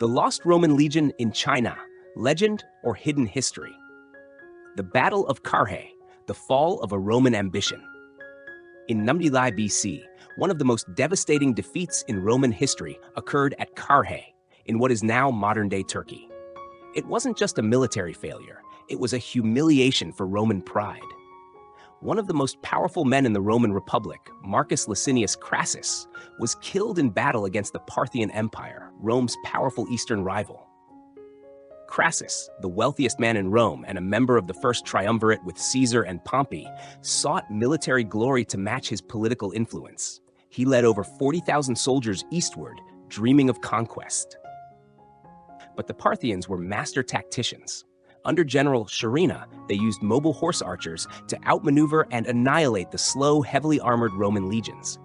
The Lost Roman Legion in China, legend or hidden history. The Battle of Carrhae, the fall of a Roman ambition. In Numdili BC, one of the most devastating defeats in Roman history occurred at Carrhae, in what is now modern-day Turkey. It wasn't just a military failure, it was a humiliation for Roman pride. One of the most powerful men in the Roman Republic, Marcus Licinius Crassus, was killed in battle against the Parthian Empire, Rome's powerful eastern rival. Crassus, the wealthiest man in Rome and a member of the first triumvirate with Caesar and Pompey, sought military glory to match his political influence. He led over 40,000 soldiers eastward, dreaming of conquest. But the Parthians were master tacticians. Under General Sharina, they used mobile horse archers to outmaneuver and annihilate the slow, heavily armored Roman legions.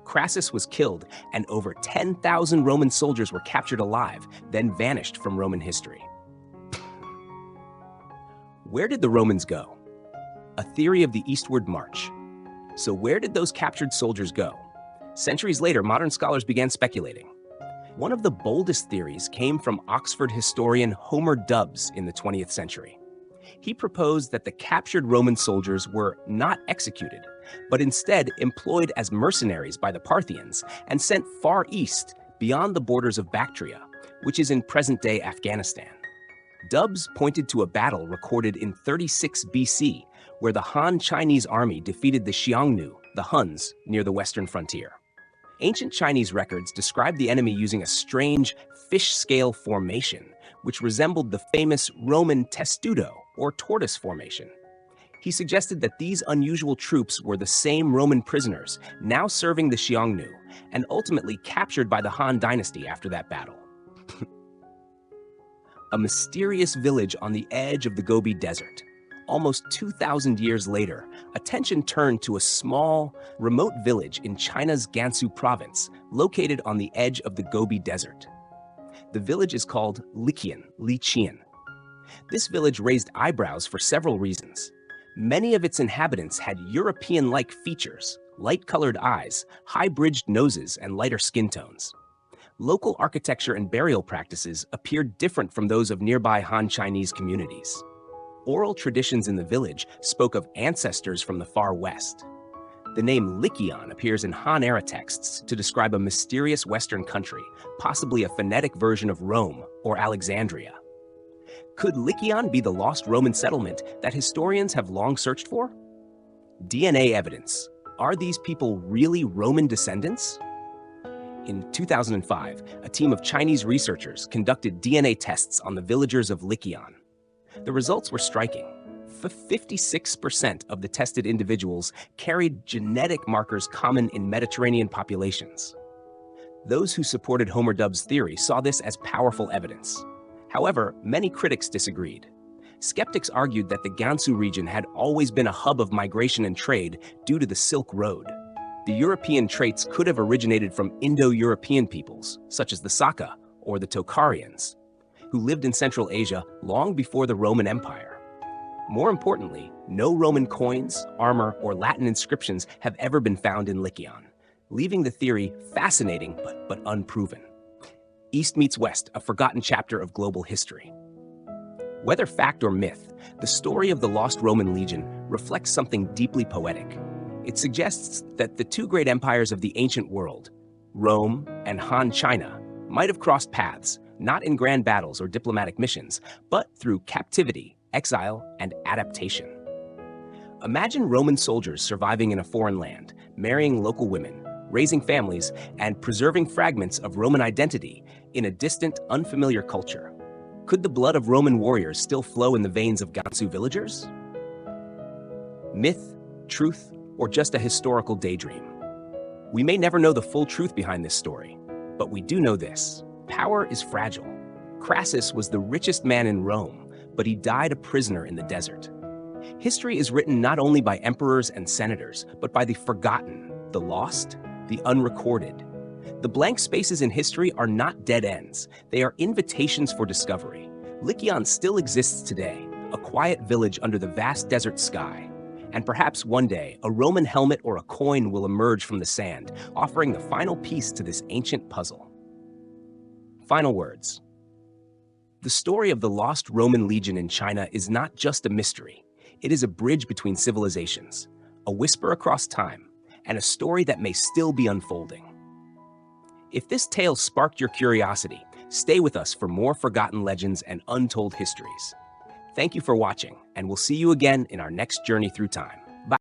Crassus was killed, and over 10,000 Roman soldiers were captured alive, then vanished from Roman history. Where did the Romans go? A theory of the eastward march. So where did those captured soldiers go? Centuries later, modern scholars began speculating. One of the boldest theories came from Oxford historian Homer Dubs in the 20th century. He proposed that the captured Roman soldiers were not executed, but instead employed as mercenaries by the Parthians and sent far east beyond the borders of Bactria, which is in present-day Afghanistan. Dubs pointed to a battle recorded in 36 BC, where the Han Chinese army defeated the Xiongnu, the Huns, near the western frontier. Ancient Chinese records describe the enemy using a strange fish-scale formation, which resembled the famous Roman testudo, or tortoise formation. He suggested that these unusual troops were the same Roman prisoners now serving the Xiongnu, and ultimately captured by the Han dynasty after that battle. A mysterious village on the edge of the Gobi Desert. Almost 2,000 years later, attention turned to a small, remote village in China's Gansu province, located on the edge of the Gobi Desert. The village is called Liqian. This village raised eyebrows for several reasons. Many of its inhabitants had European-like features, light-colored eyes, high-bridged noses, and lighter skin tones. Local architecture and burial practices appeared different from those of nearby Han Chinese communities. Oral traditions in the village spoke of ancestors from the far west. The name Liqian appears in Han-era texts to describe a mysterious western country, possibly a phonetic version of Rome or Alexandria. Could Liqian be the lost Roman settlement that historians have long searched for? DNA evidence. Are these people really Roman descendants? In 2005, a team of Chinese researchers conducted DNA tests on the villagers of Liqian. The results were striking. 56% of the tested individuals carried genetic markers common in Mediterranean populations. Those who supported Homer Dubs' theory saw this as powerful evidence. However, many critics disagreed. Skeptics argued that the Gansu region had always been a hub of migration and trade due to the Silk Road. The European traits could have originated from Indo-European peoples, such as the Saka or the Tocharians, who lived in Central Asia long before the Roman Empire. More importantly, no Roman coins, armor, or Latin inscriptions have ever been found in Liqian, leaving the theory fascinating but unproven. East meets West, a forgotten chapter of global history. Whether fact or myth, the story of the lost Roman legion reflects something deeply poetic. It suggests that the two great empires of the ancient world, Rome and Han China, might have crossed paths, not in grand battles or diplomatic missions, but through captivity, exile, and adaptation. Imagine Roman soldiers surviving in a foreign land, marrying local women, raising families, and preserving fragments of Roman identity in a distant, unfamiliar culture. Could the blood of Roman warriors still flow in the veins of Gansu villagers? Myth, truth, or just a historical daydream? We may never know the full truth behind this story, but we do know this. Power is fragile. Crassus was the richest man in Rome, but he died a prisoner in the desert. History is written not only by emperors and senators, but by the forgotten, the lost, the unrecorded. The blank spaces in history are not dead ends. They are invitations for discovery. Liqian still exists today, a quiet village under the vast desert sky. And perhaps one day, a Roman helmet or a coin will emerge from the sand, offering the final piece to this ancient puzzle. Final words. The story of the lost Roman legion in China is not just a mystery. It is a bridge between civilizations, a whisper across time, and a story that may still be unfolding. If this tale sparked your curiosity, stay with us for more forgotten legends and untold histories. Thank you for watching, and we'll see you again in our next journey through time.